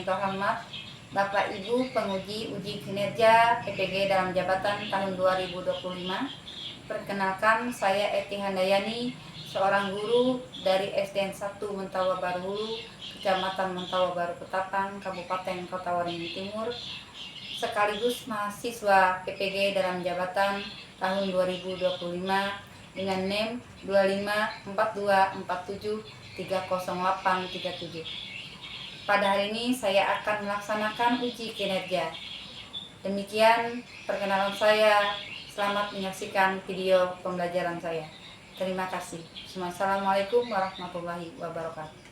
terhormat Bapak Ibu penguji uji kinerja PPG dalam jabatan tahun 2025. Perkenalkan, saya Eti Handayani, seorang guru dari SDN 1 Mentawa Baru Hulu, Kecamatan Mentawa Baru Ketapang, Kabupaten Kota Waringin Timur, sekaligus mahasiswa PPG dalam jabatan tahun 2025 dengan NIM 254247308337. Pada hari ini saya akan melaksanakan uji kinerja. Demikian perkenalan saya. Selamat menyaksikan video pembelajaran saya. Terima kasih. Assalamualaikum warahmatullahi wabarakatuh.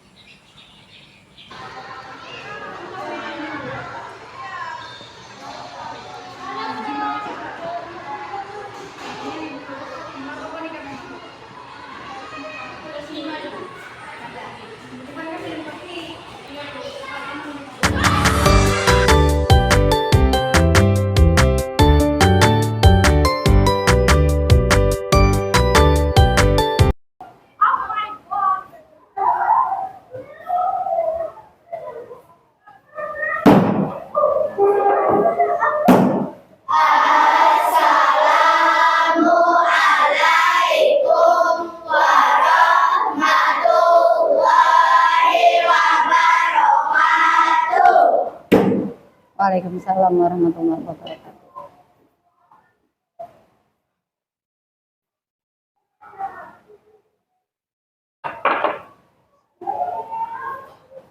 Waalaikumsalam warahmatullahi wabarakatuh.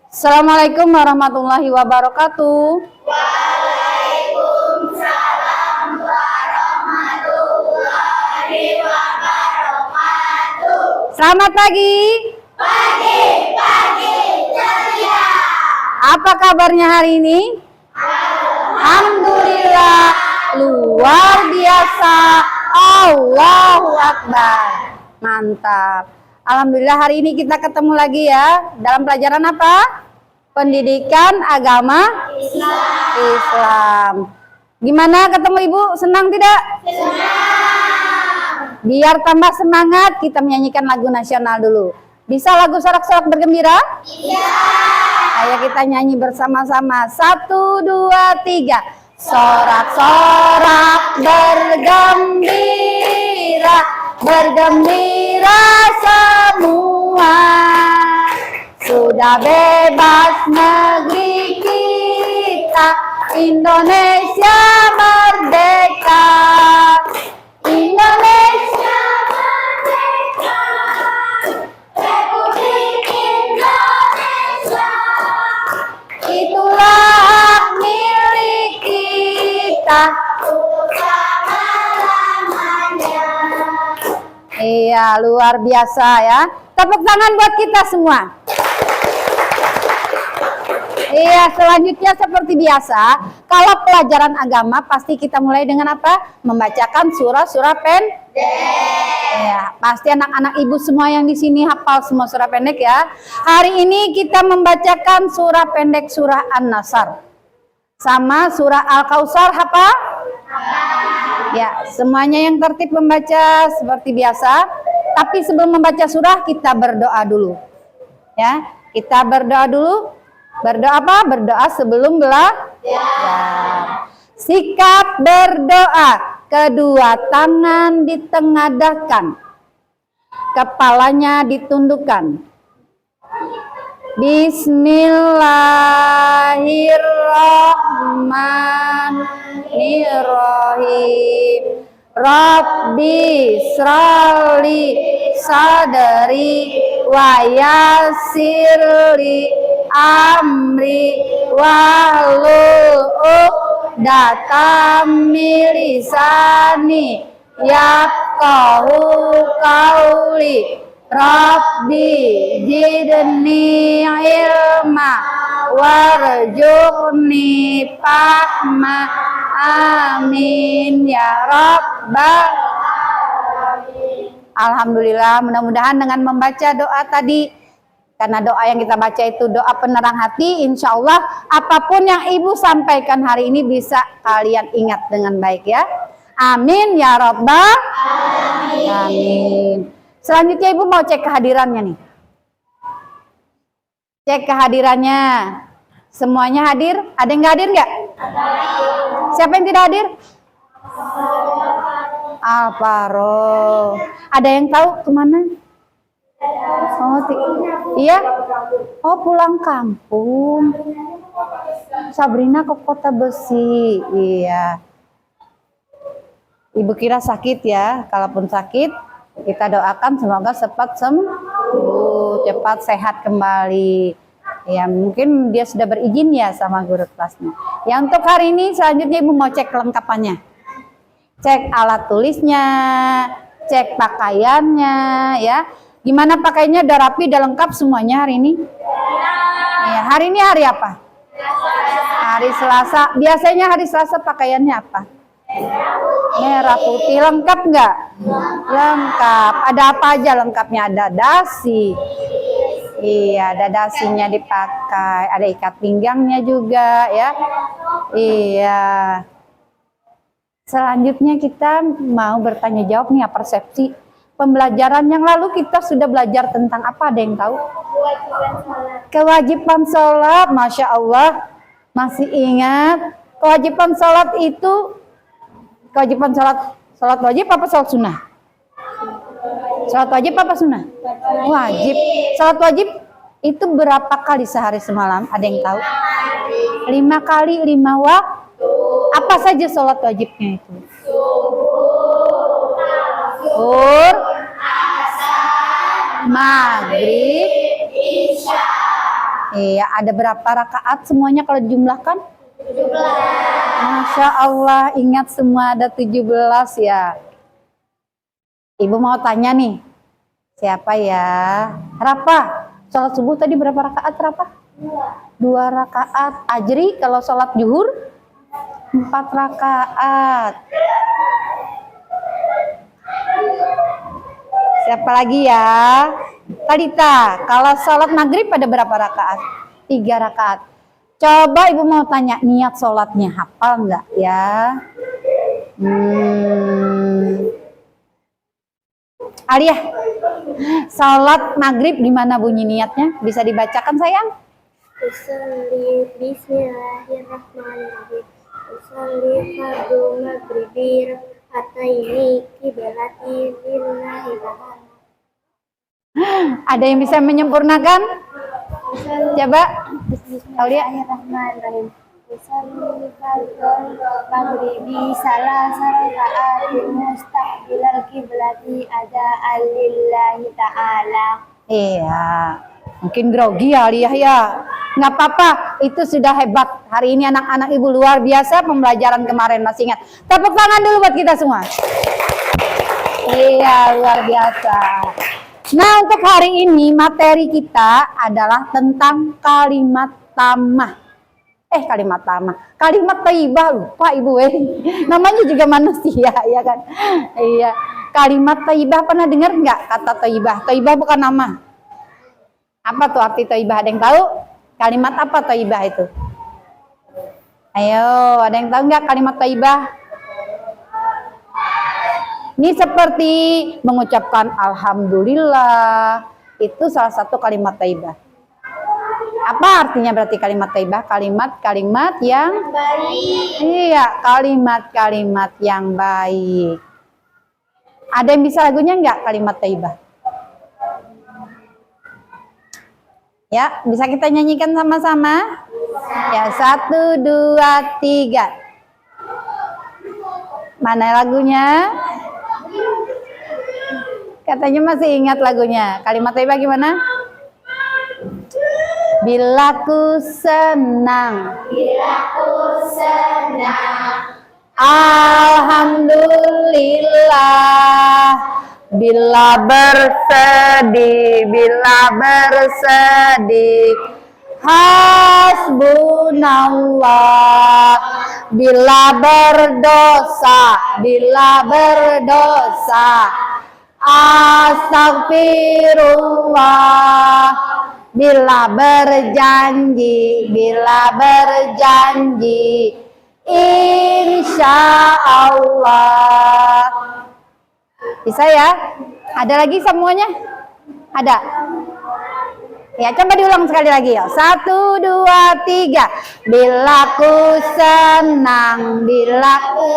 Assalamualaikum warahmatullahi wabarakatuh. Waalaikumsalam warahmatullahi wabarakatuh. Selamat pagi. Pagi ceria. Apa kabarnya hari ini? Alhamdulillah, luar biasa. Allahu Akbar. Mantap. Alhamdulillah hari ini kita ketemu lagi ya. Dalam pelajaran apa? Pendidikan agama Islam. Gimana ketemu Ibu? Senang tidak? Senang. Biar tambah semangat, kita menyanyikan lagu nasional dulu. Bisa lagu sorak-sorak bergembira? Iya. Ayo kita nyanyi bersama-sama. 1, 2, 3. Sorak-sorak bergembira, bergembira semua. Sudah bebas negeri kita, Indonesia merdeka. Indonesia merdeka. Republik Indonesia. Itulah hak milik kita untuk selama-lamanya. Iya, luar biasa ya. Tepuk tangan buat kita semua. Iya, selanjutnya seperti biasa, kalau pelajaran agama pasti kita mulai dengan apa? Membacakan surah-surah pendek. Ya, pasti anak-anak ibu semua yang di sini hafal semua surah pendek ya. Hari ini kita membacakan surah pendek surah An-Nasr sama surah Al-Kautsar hafal? Ya, semuanya yang tertib membaca seperti biasa. Tapi sebelum membaca surah kita berdoa dulu. Ya, kita berdoa dulu. Berdoa apa? Berdoa sebelum belajar. Sikap berdoa, kedua tangan ditengadahkan, kepalanya ditundukkan. Bismillahirrahmanirrahim. Rabbi shrali sadri wa yassirli amri wahlul uqdatam min lisani yafqahu qawli. Rabbi zidni ilma warzuqni fahma. Amin ya rabbal alamin. Alhamdulillah, mudah-mudahan dengan membaca doa tadi, karena doa yang kita baca itu doa penerang hati, insya Allah apapun yang Ibu sampaikan hari ini bisa kalian ingat dengan baik ya. Amin ya rabbal alamin. Selanjutnya Ibu mau cek kehadirannya nih. Cek kehadirannya. Semuanya hadir? Ada yang nggak hadir nggak? Siapa yang tidak hadir? Alvaro. Ada yang tahu kemana? Oh, iya? Oh, pulang kampung. Sabrina ke Kota Besi. Iya. Ibu kira sakit ya. Kalaupun sakit, kita doakan semoga cepat sembuh, cepat sehat kembali. Ya, mungkin dia sudah berizin ya sama guru kelasnya. Ya, untuk hari ini selanjutnya Ibu mau cek kelengkapannya. Cek alat tulisnya, cek pakaiannya ya. Gimana pakainya, udah rapi, udah lengkap semuanya hari ini? Ya, hari ini hari apa? Hari Selasa. Biasanya hari Selasa pakaiannya apa? Merah putih. Lengkap nggak? Lengkap. Ada apa aja lengkapnya? Ada dasi. Iya, ada dasinya dipakai. Ada ikat pinggangnya juga ya. Iya. Selanjutnya kita mau bertanya jawab nih ya, persepsi pembelajaran yang lalu kita sudah belajar tentang apa, ada yang tahu? Kewajiban sholat. Masya Allah, masih ingat? Kewajiban sholat itu, kewajiban sholat wajib apa sholat sunnah? Sholat wajib apa sunnah? Wajib. Sholat wajib itu berapa kali sehari semalam? Ada yang tahu? 5 kali, 5 waktu. Apa saja sholat wajibnya itu? Zuhur, maghrib, isya. Iya, ada berapa rakaat semuanya kalau dijumlahkan? 17. Masya Allah, ingat semua ada 17 ya. Ibu mau tanya nih, siapa ya? Rafa, sholat subuh tadi berapa rakaat Rafa? 2 rakaat. Ajri kalau sholat zuhur 4 rakaat. Siapa lagi ya? Talita, kalau sholat maghrib pada berapa rakaat? 3 rakaat. Coba Ibu mau tanya, niat sholatnya hafal nggak ya? Alia, sholat maghrib gimana bunyi niatnya? Bisa dibacakan sayang? Bismillahirrahmanirrahim. Usolli fardu maghribi rakaataini qiblati lillahi ta'ala. Ada yang bisa menyempurnakan? Coba. Bismillahirrahmanirrahim. Usolli fardu maghribi salasa raka'atin mustaqbilal qiblati ada'an lillahi ta'ala. Iya. Mungkin grogi ya Alia ya. Nggak apa-apa, itu sudah hebat. Hari ini anak-anak Ibu luar biasa, pembelajaran kemarin masih ingat. Tepuk tangan dulu buat kita semua. Iya, luar biasa. Nah, untuk hari ini materi kita adalah tentang kalimat tamah. Kalimat tamah. Kalimat thayyibah, lupa Ibu Namanya juga manusia ya kan. Iya. Kalimat thayyibah, pernah dengar nggak kata thayyibah? Thayyibah bukan nama. Apa tuh arti thayyibah? Ada yang tahu? Kalimat apa thayyibah itu? Ayo, ada yang tahu nggak kalimat thayyibah? Ini seperti mengucapkan alhamdulillah. Itu salah satu kalimat thayyibah. Apa artinya berarti kalimat thayyibah? Kalimat-kalimat yang baik. Iya, kalimat-kalimat yang baik. Ada yang bisa lagunya nggak kalimat thayyibah? Ya, bisa kita nyanyikan sama-sama? Ya, 1, 2, 3. Mana lagunya? Katanya masih ingat lagunya. Kalimat thayyibah gimana? Bila ku senang, alhamdulillah. Bila bersedih, hasbunallah. Bila berdosa, astagfirullah. Bila berjanji, insya Allah. Bisa ya? Ada lagi semuanya? Ada? Ya, coba diulang sekali lagi ya. 1, 2, 3. Bila ku senang, bila ku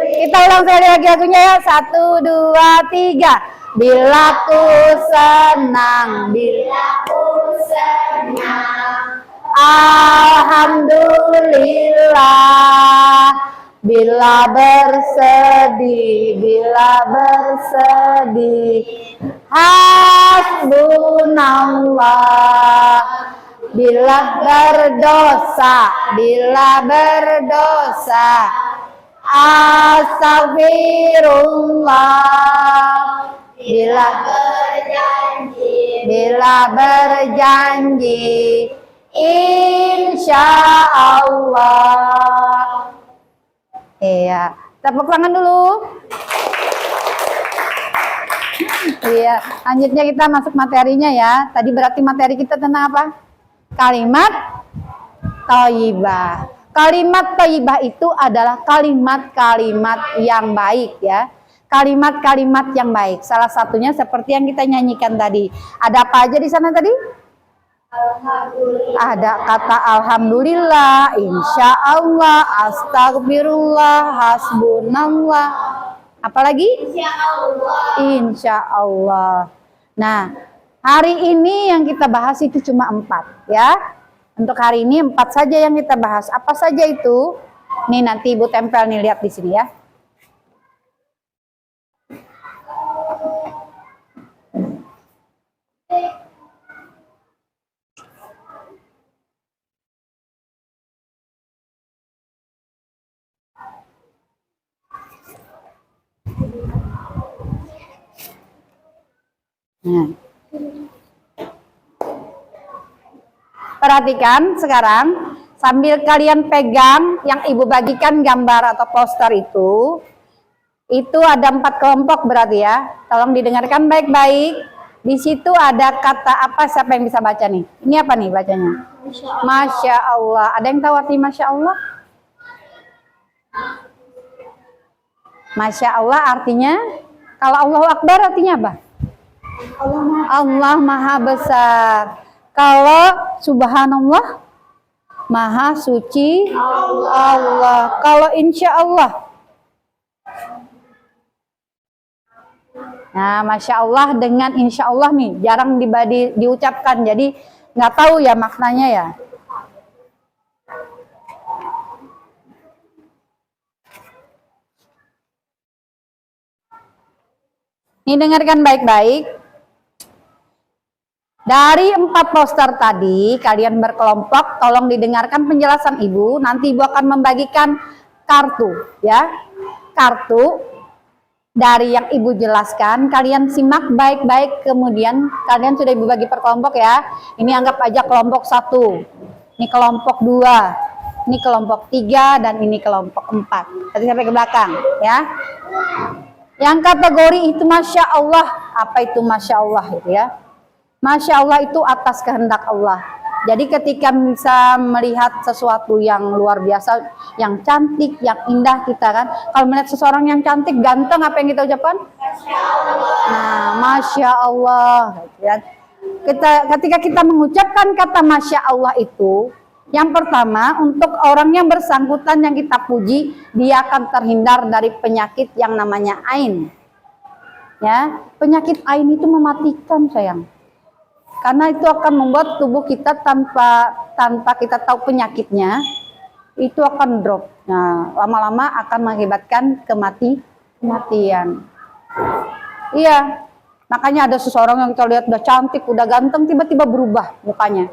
kita ulang sekali lagi lagunya ya. 1, 2, 3. Bila ku senang, bila ku senang. Alhamdulillah. Bila bersedih, hasbunallah. Bila berdosa, astagfirullah. Bila berjanji, insya Allah. Iya, tepuk tangan dulu. Iya, lanjutnya kita masuk materinya ya. Tadi berarti materi kita tentang apa? Kalimat thayyibah. Kalimat thayyibah itu adalah kalimat-kalimat yang baik ya. Kalimat-kalimat yang baik. Salah satunya seperti yang kita nyanyikan tadi. Ada apa aja di sana tadi? Ada kata alhamdulillah, insya Allah, astagfirullah, hasbunallah. Apalagi? Insya Allah. Nah, hari ini yang kita bahas itu cuma 4 ya. Untuk hari ini 4 saja yang kita bahas. Apa saja itu? Nih nanti Ibu tempel nih, lihat di sini ya. Nah. Perhatikan sekarang sambil kalian pegang yang Ibu bagikan gambar atau poster itu ada 4 kelompok berarti ya. Tolong didengarkan baik-baik. Di situ ada kata apa, siapa yang bisa baca nih? Ini apa nih bacanya? Masya Allah. Ada yang tahu arti Masya Allah? Masya Allah artinya, kalau Allahu Akbar artinya apa? Allah Maha Besar. Kalau Subhanallah, Maha Suci Allah. Kalau Insya Allah, nah Masya Allah dengan Insya Allah nih jarang diucapkan, jadi nggak tahu ya maknanya ya. Nih dengarkan baik-baik. Dari 4 poster tadi, kalian berkelompok, tolong didengarkan penjelasan Ibu. Nanti Ibu akan membagikan kartu, ya. Kartu dari yang Ibu jelaskan, kalian simak baik-baik, kemudian kalian sudah Ibu bagi per kelompok ya. Ini anggap aja kelompok 1, ini kelompok 2, ini kelompok 3, dan ini kelompok 4. Tadi sampai ke belakang, ya. Yang kategori itu Masya Allah, apa itu Masya Allah itu ya? Masya Allah itu atas kehendak Allah. Jadi ketika bisa melihat sesuatu yang luar biasa, yang cantik, yang indah kita kan, kalau melihat seseorang yang cantik, ganteng, apa yang kita ucapkan? Masya Allah. Nah, Masya Allah. Ketika kita mengucapkan kata Masya Allah itu, yang pertama untuk orang yang bersangkutan yang kita puji, dia akan terhindar dari penyakit yang namanya ain. Ya, penyakit ain itu mematikan sayang. Karena itu akan membuat tubuh kita tanpa kita tahu penyakitnya, itu akan drop. Nah, lama-lama akan mengakibatkan kematian. Iya, makanya ada seseorang yang kita lihat udah cantik, udah ganteng, tiba-tiba berubah mukanya.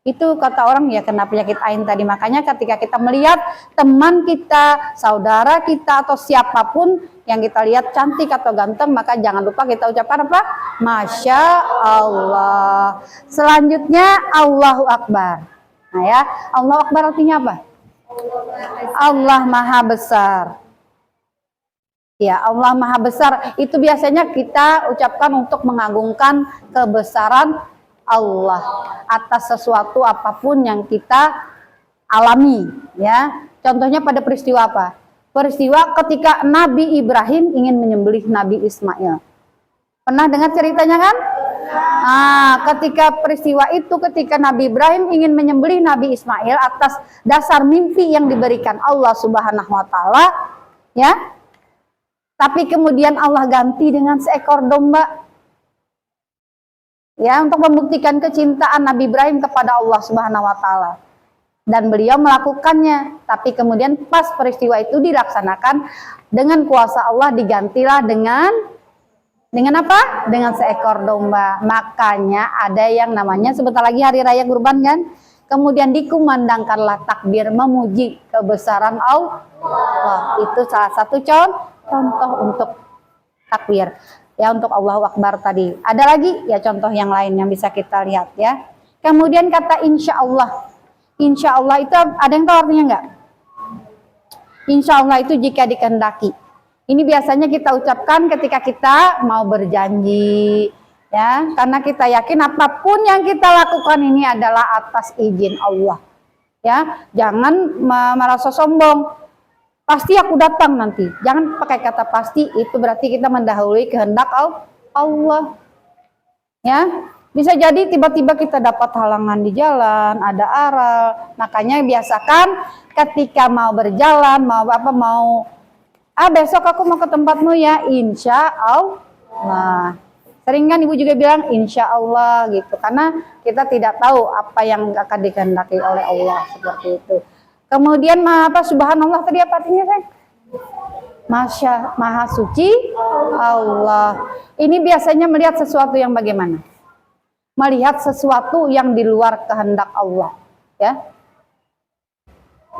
Itu kata orang ya kena penyakit ain tadi. Makanya ketika kita melihat teman kita, saudara kita, atau siapapun yang kita lihat cantik atau ganteng, maka jangan lupa kita ucapkan apa? Masya Allah. Selanjutnya Allahu Akbar. Nah ya, Allahu Akbar artinya apa? Allah Maha Besar. Ya, Allah Maha Besar itu biasanya kita ucapkan untuk mengagungkan kebesaran Allah atas sesuatu apapun yang kita alami, ya. Contohnya pada peristiwa apa? Peristiwa ketika Nabi Ibrahim ingin menyembelih Nabi Ismail. Pernah dengar ceritanya kan? Nah, ketika peristiwa itu, ketika Nabi Ibrahim ingin menyembelih Nabi Ismail atas dasar mimpi yang diberikan Allah Subhanahu wa taala, ya. Tapi kemudian Allah ganti dengan seekor domba. Ya, untuk membuktikan kecintaan Nabi Ibrahim kepada Allah Subhanahu wa taala. Dan beliau melakukannya, tapi kemudian pas peristiwa itu dilaksanakan dengan kuasa Allah, digantilah dengan apa? Dengan seekor domba. Makanya ada yang namanya sebentar lagi hari raya Kurban kan? Kemudian dikumandangkanlah takbir memuji kebesaran Allah. Itu salah satu contoh untuk takbir. Ya, untuk Allahu Akbar tadi. Ada lagi ya contoh yang lain yang bisa kita lihat ya. Kemudian kata insya Allah. Insya Allah itu ada yang tahu artinya enggak? Insya Allah itu jika dikehendaki. Ini biasanya kita ucapkan ketika kita mau berjanji, ya, karena kita yakin apapun yang kita lakukan ini adalah atas izin Allah. Ya, jangan merasa sombong. Pasti aku datang nanti. Jangan pakai kata pasti, itu berarti kita mendahului kehendak Allah. Ya. Bisa jadi tiba-tiba kita dapat halangan di jalan, ada aral. Makanya biasakan ketika mau berjalan, mau besok aku mau ke tempatmu ya, insya Allah. Sering kan ibu juga bilang insya Allah gitu, karena kita tidak tahu apa yang akan dikehendaki oleh Allah seperti itu. Kemudian subhanallah tadi apa artinya, Sayang? Maha suci Allah. Ini biasanya melihat sesuatu yang bagaimana? Melihat sesuatu yang di luar kehendak Allah, ya.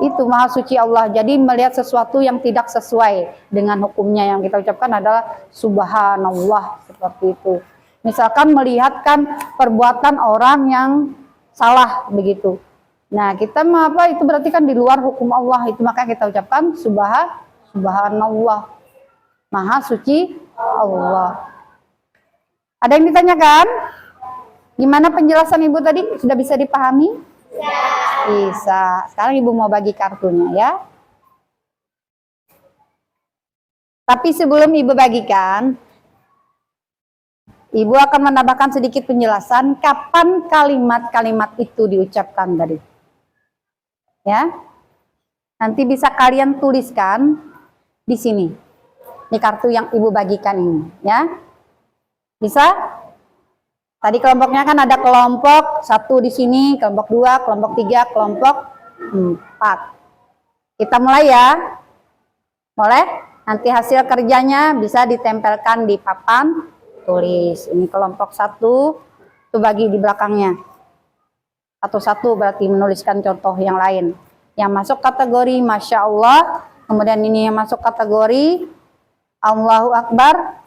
Itu maha suci Allah. Jadi melihat sesuatu yang tidak sesuai dengan hukumnya, yang kita ucapkan adalah subhanallah, seperti itu. Misalkan melihatkan perbuatan orang yang salah begitu. Nah, kita itu berarti kan di luar hukum Allah, itu maka kita ucapkan subhanallah. Maha suci Allah. Ada yang ditanyakan? Gimana penjelasan ibu tadi? Sudah bisa dipahami? Ya. Bisa. Sekarang ibu mau bagi kartunya ya. Tapi sebelum ibu bagikan, ibu akan menambahkan sedikit penjelasan kapan kalimat-kalimat itu diucapkan tadi. Ya. Nanti bisa kalian tuliskan di sini. Di kartu yang ibu bagikan ini, ya. Bisa? Tadi kelompoknya kan ada kelompok 1 di sini, kelompok 2, kelompok 3, kelompok 4. Kita mulai ya. Boleh? Nanti hasil kerjanya bisa ditempelkan di papan tulis. Ini kelompok 1, itu bagi di belakangnya. Satu-satu berarti menuliskan contoh yang lain. Yang masuk kategori Masya Allah, kemudian ini yang masuk kategori Allahu Akbar.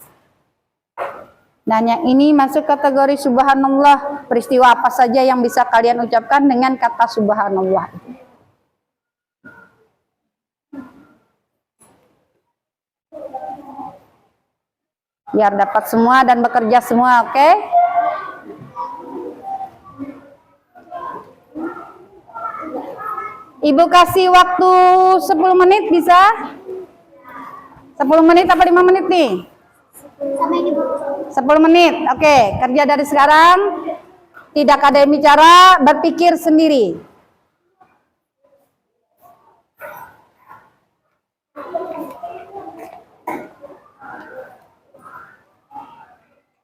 Dan yang ini masuk kategori subhanallah. Peristiwa apa saja yang bisa kalian ucapkan dengan kata subhanallah. Biar dapat semua dan bekerja semua, oke? Ibu kasih waktu 10 menit bisa? 10 menit apa 5 menit nih? 10 menit, oke. Kerja dari sekarang, tidak ada yang bicara, berpikir sendiri.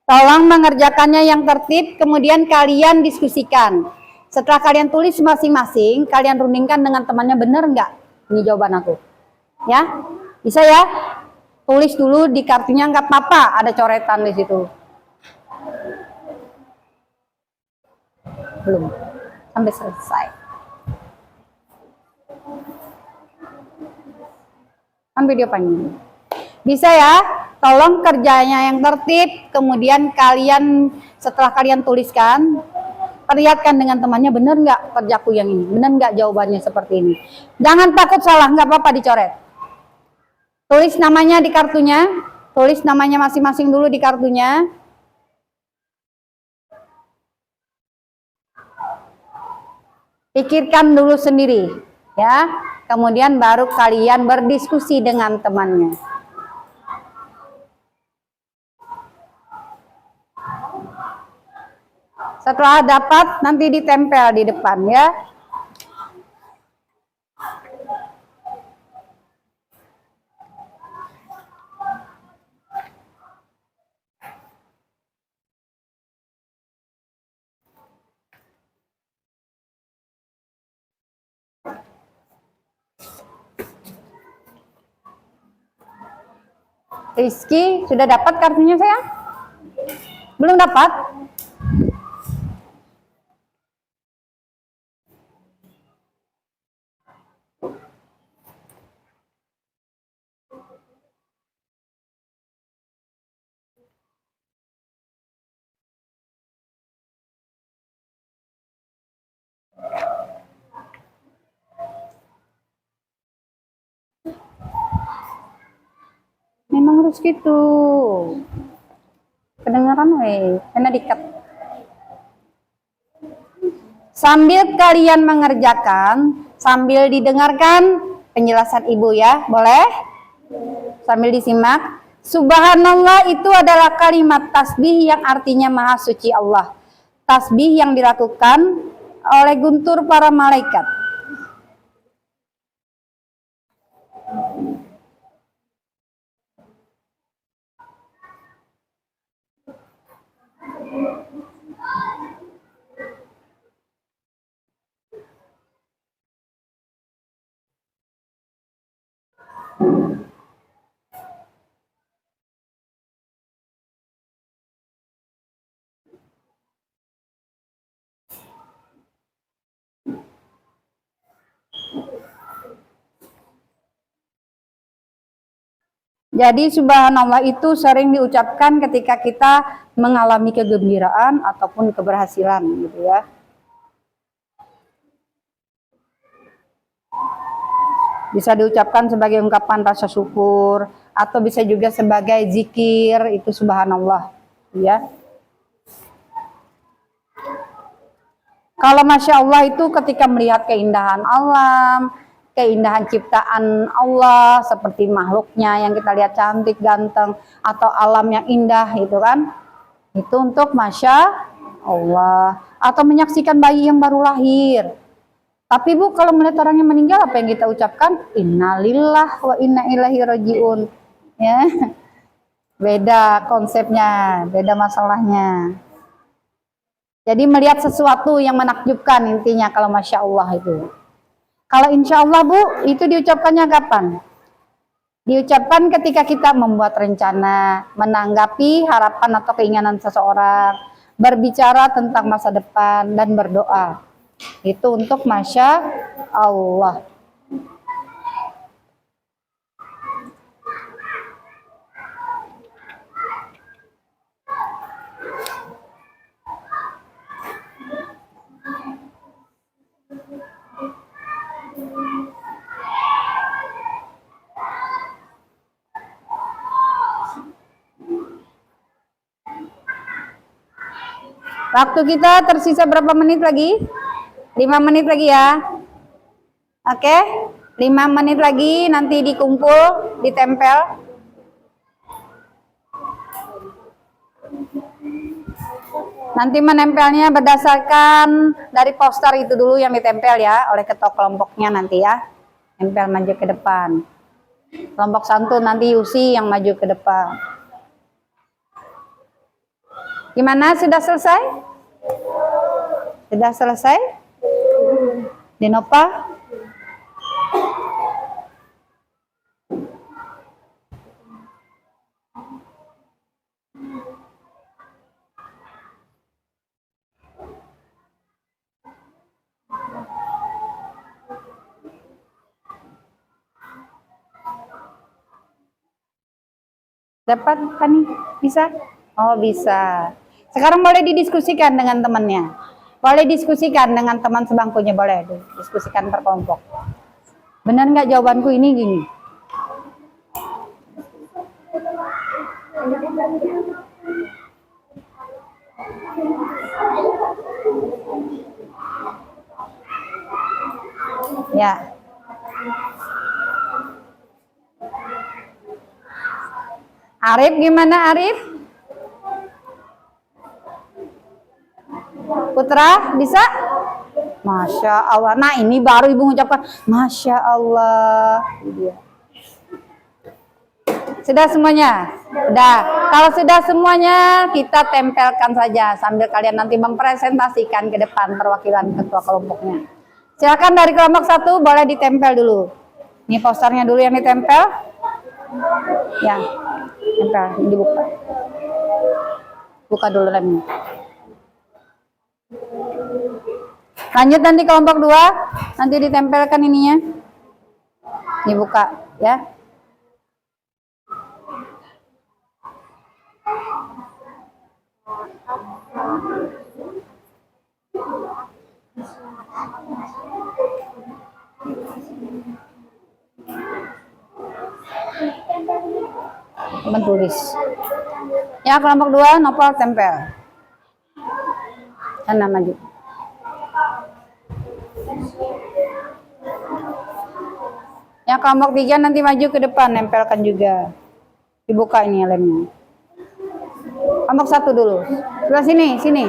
Tolong mengerjakannya yang tertib, kemudian kalian diskusikan. Setelah kalian tulis masing-masing, kalian rundingkan dengan temannya, bener nggak? Ini jawaban aku. Ya, bisa ya? Tulis dulu di kartunya, nggak apa-apa, ada coretan di situ. Belum, sampai selesai. Kan video panjang. Bisa ya? Tolong kerjanya yang tertib, kemudian kalian setelah kalian tuliskan, perlihatkan dengan temannya, bener nggak kerjaku yang ini? Bener nggak jawabannya seperti ini? Jangan takut salah, nggak apa-apa dicoret. Tulis namanya di kartunya, tulis namanya masing-masing dulu di kartunya. Pikirkan dulu sendiri, ya. Kemudian baru kalian berdiskusi dengan temannya. Setelah dapat nanti ditempel di depan ya. Rizky, sudah dapat kartunya sayang? Belum dapat? Memang harus gitu. Kedengaran weh, karena dikat. Sambil kalian mengerjakan, sambil didengarkan penjelasan ibu ya, boleh? Sambil disimak. Subhanallah itu adalah kalimat tasbih yang artinya maha suci Allah. Tasbih yang dilakukan oleh guntur para malaikat. Jadi subhanallah itu sering diucapkan ketika kita mengalami kegembiraan ataupun keberhasilan gitu ya. Bisa diucapkan sebagai ungkapan rasa syukur atau bisa juga sebagai zikir, itu subhanallah ya. Kalau Masya Allah itu ketika melihat keindahan alam, keindahan ciptaan Allah seperti makhluknya yang kita lihat cantik, ganteng, atau alam yang indah itu kan, itu untuk Masya Allah. Atau menyaksikan bayi yang baru lahir. Tapi Bu, kalau melihat orang yang meninggal apa yang kita ucapkan? Innalillah wa inna ilaihi rajiun. Ya. Beda konsepnya, beda masalahnya. Jadi melihat sesuatu yang menakjubkan intinya kalau Masya Allah itu. Kalau insya Allah Bu, itu diucapkannya kapan? Diucapkan ketika kita membuat rencana, menanggapi harapan atau keinginan seseorang, berbicara tentang masa depan, dan berdoa. Itu untuk Masya Allah. Waktu kita tersisa berapa menit lagi? 5 menit lagi ya. Oke, 5 menit lagi nanti dikumpul, ditempel. Nanti menempelnya berdasarkan dari poster itu dulu yang ditempel ya, oleh ketua kelompoknya nanti ya. Tempel maju ke depan. Kelompok santun nanti Yusi yang maju ke depan. Gimana, sudah selesai? Sudah selesai? Dinopa? Dapat kan nih? Bisa? Oh bisa. Sekarang boleh didiskusikan dengan temannya. Boleh diskusikan dengan teman sebangkunya, boleh diskusikan per kelompok. Benar nggak jawabanku ini gini? Ya. Arif gimana Arif? Putra bisa? Masya Allah. Nah ini baru ibu mengucapkan Masya Allah. Ini dia. Sudah semuanya? Sudah. Kalau sudah semuanya, kita tempelkan saja sambil kalian nanti mempresentasikan ke depan perwakilan ketua kelompoknya. Silakan dari kelompok 1 boleh ditempel dulu. Ini posternya dulu yang ditempel. Ya, tempel. Ini dibuka. Buka dulu lemnya. Lanjut nanti kelompok 2, nanti ditempelkan ininya. Dibuka ya. Menulis. Ya kelompok 2 nopal tempel. Sana maju. Ya kelompok 3 nanti maju ke depan, nempelkan juga. Dibuka ini lemnya. Kelompok 1 dulu. Sebelah sini, sini.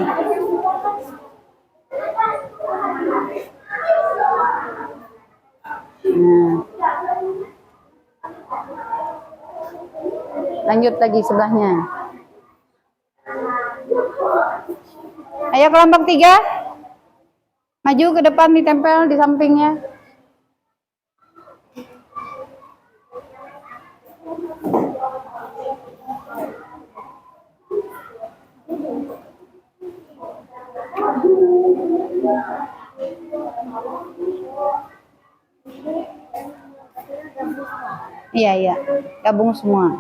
Nah. Lanjut lagi sebelahnya. Ayo kelompok 3. Maju ke depan, ditempel di sampingnya. Iya, iya. Gabung semua.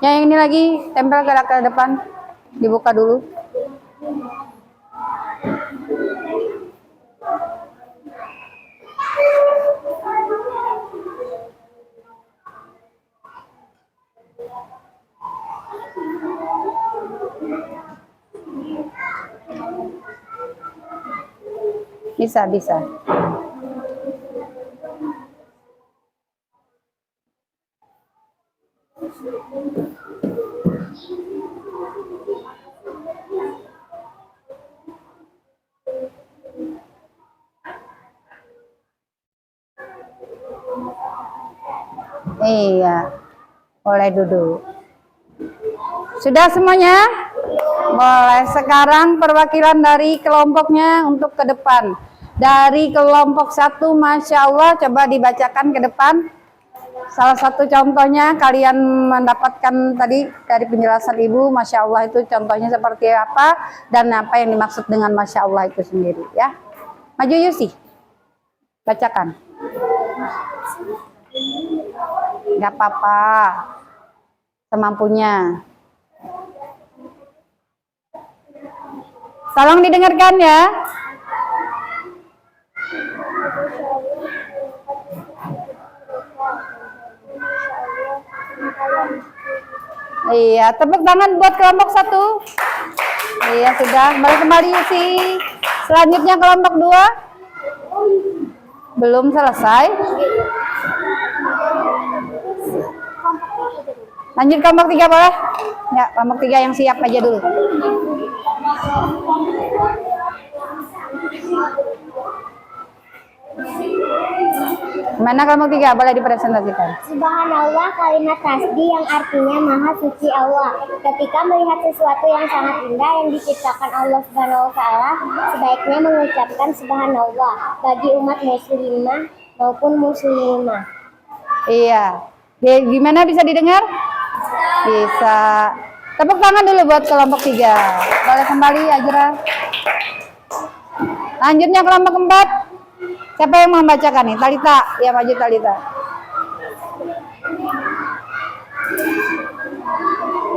Ya, yang ini lagi tempel ke depan. Dibuka dulu. Bisa, bisa. Iya, boleh duduk. Sudah semuanya? Boleh. Sekarang perwakilan dari kelompoknya untuk ke depan. Dari kelompok 1, Masya Allah, coba dibacakan ke depan. Salah satu contohnya kalian mendapatkan tadi dari penjelasan Ibu, Masya Allah itu contohnya seperti apa dan apa yang dimaksud dengan Masya Allah itu sendiri ya. Maju Yusi, bacakan. Gak apa-apa, semampunya. Tolong didengarkan ya. Iya, tepuk tangan buat kelompok 1. Iya, sudah. Balik kembali Yusi. Selanjutnya kelompok 2. Belum selesai. Lanjut kelompok 3 boleh? Ya, kelompok 3 yang siap aja dulu. Mana kelompok 3? Boleh dipresentasikan. Subhanallah, kalimat tasbih yang artinya Maha Suci Allah. Ketika melihat sesuatu yang sangat indah yang diciptakan Allah Subhanahu wa taala, sebaiknya mengucapkan subhanallah bagi umat muslimah maupun muslimah. Iya. Gimana, bisa didengar? Bisa. Tepuk tangan dulu buat kelompok 3. Boleh kembali Ajra. Lanjutnya kelompok 4. Siapa yang mau membacakan nih? Talita. Ya, maju Talita.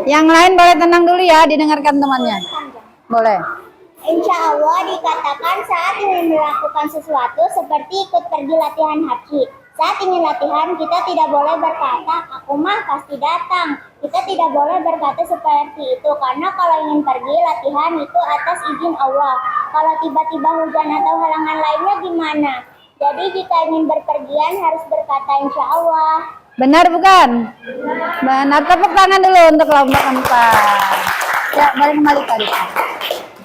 Yang lain boleh tenang dulu ya, didengarkan temannya. Boleh. Insya Allah dikatakan saat ingin melakukan sesuatu seperti ikut pergi latihan haki. Saat ingin latihan, kita tidak boleh berkata, aku mah pasti datang. Kita tidak boleh berkata seperti itu, karena kalau ingin pergi latihan itu atas izin Allah. Kalau tiba-tiba hujan atau halangan lainnya gimana? Jadi jika ingin berpergian harus berkata insya Allah. Benar bukan? Benar. Tepuk tangan dulu untuk kelompok 4. Ya, balik kembali tadi.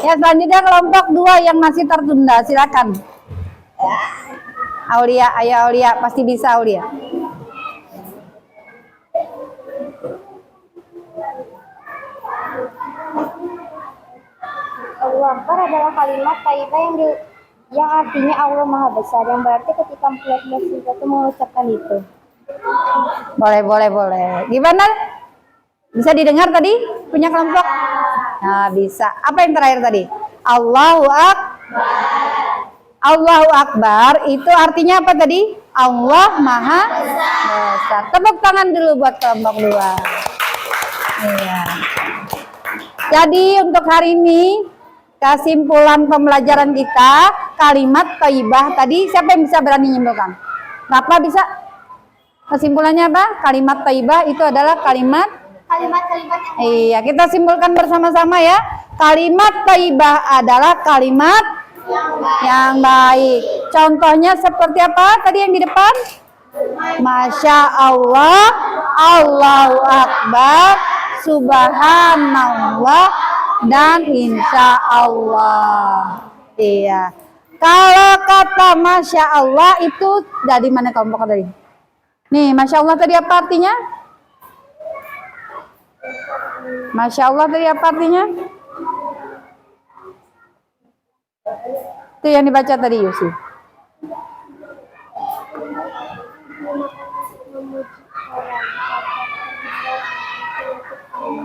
Ya, selanjutnya kelompok 2 yang masih tertunda, silakan. Aulia, ayo Aulia, pasti bisa Aulia. Allahu Akbar adalah kalimat thayyibah yang artinya Allah Maha Besar, yang berarti ketika melihat sesuatu mengucapkan itu. Boleh. Gimana? Bisa didengar tadi? Punya kelompok? Nah, bisa. Apa yang terakhir tadi? Allahu Akbar itu artinya apa tadi? Allah Maha Besar. Tepuk tangan dulu buat kelompok 2. Iya. Jadi untuk hari ini kesimpulan pembelajaran kita kalimat thayyibah tadi, siapa yang bisa berani nyimpulkan? Kenapa bisa? Kesimpulannya apa? Kalimat thayyibah itu adalah kalimat iya, kita simpulkan bersama-sama ya. Kalimat thayyibah adalah kalimat yang baik. Contohnya seperti apa tadi yang di depan? Masya Allah, Allahu Akbar, Subhanallah, dan Insya Allah. Iya. Kalau kata Masya Allah itu dari mana kelompok tadi? Nih, Masya Allah tadi apa artinya? Masya Allah tadi apa artinya? Itu yang dibaca tadi Yusi.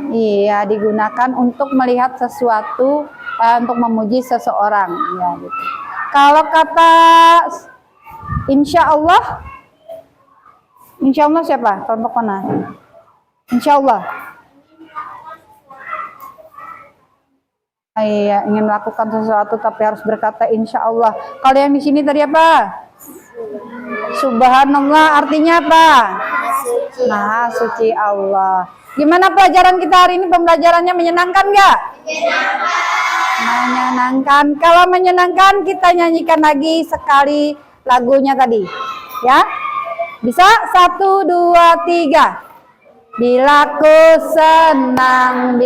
Iya, digunakan untuk melihat sesuatu, untuk memuji seseorang, ya gitu. Kalau kata Insya Allah siapa? Kelompok mana? Insya Allah. Iya, ingin melakukan sesuatu tapi harus berkata Insya Allah. Kalau yang di sini tadi apa? Subhanallah artinya apa? Maha suci Allah. Gimana pelajaran kita hari ini? Pembelajarannya menyenangkan nggak? Menyenangkan. Kalau menyenangkan kita nyanyikan lagi sekali lagunya tadi, ya? Bisa? 1, 2, 3. Bila ku senang,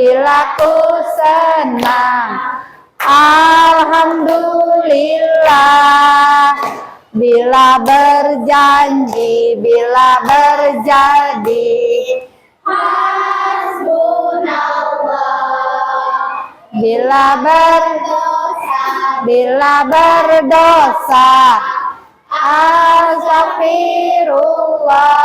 alhamdulillah. Bila berjanji, bila berjadi, Hasbunallah. Bila berdosa, astagfirullah.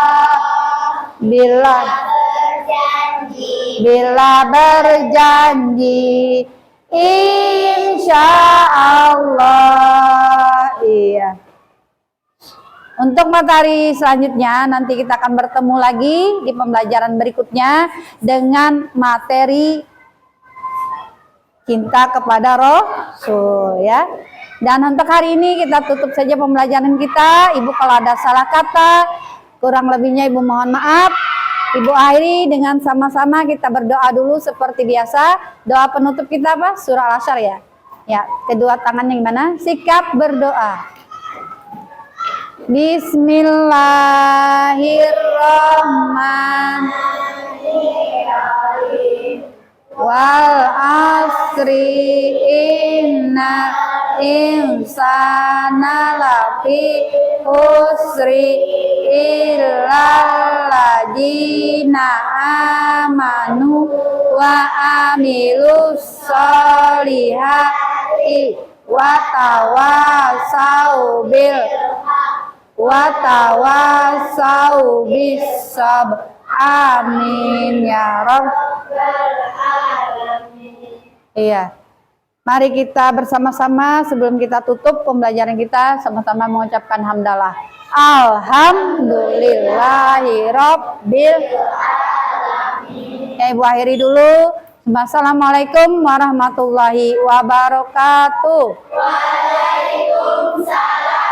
Bila berjanji, insya Allah. Iya. Untuk materi selanjutnya nanti kita akan bertemu lagi di pembelajaran berikutnya dengan materi cinta kepada Rasul, ya. Dan untuk hari ini kita tutup saja pembelajaran kita. Ibu kalau ada salah kata, kurang lebihnya Ibu mohon maaf. Ibu akhiri dengan sama-sama kita berdoa dulu seperti biasa. Doa penutup kita apa? Surah Al-Asyr ya. Ya, kedua tangannya gimana? Sikap berdoa. Bismillahirrahmanirrahim. Wal asri inna insana lafi khusri illal ladzina amanu wa amilus solihati wa tawasau bis sabr. Amin ya rabbal alamin. Iya. Mari kita bersama-sama sebelum kita tutup pembelajaran kita sama-sama mengucapkan hamdalah. Alhamdulillahirabbil alamin. Ya, Ibu akhiri dulu. Assalamualaikum warahmatullahi wabarakatuh. Waalaikumsalam.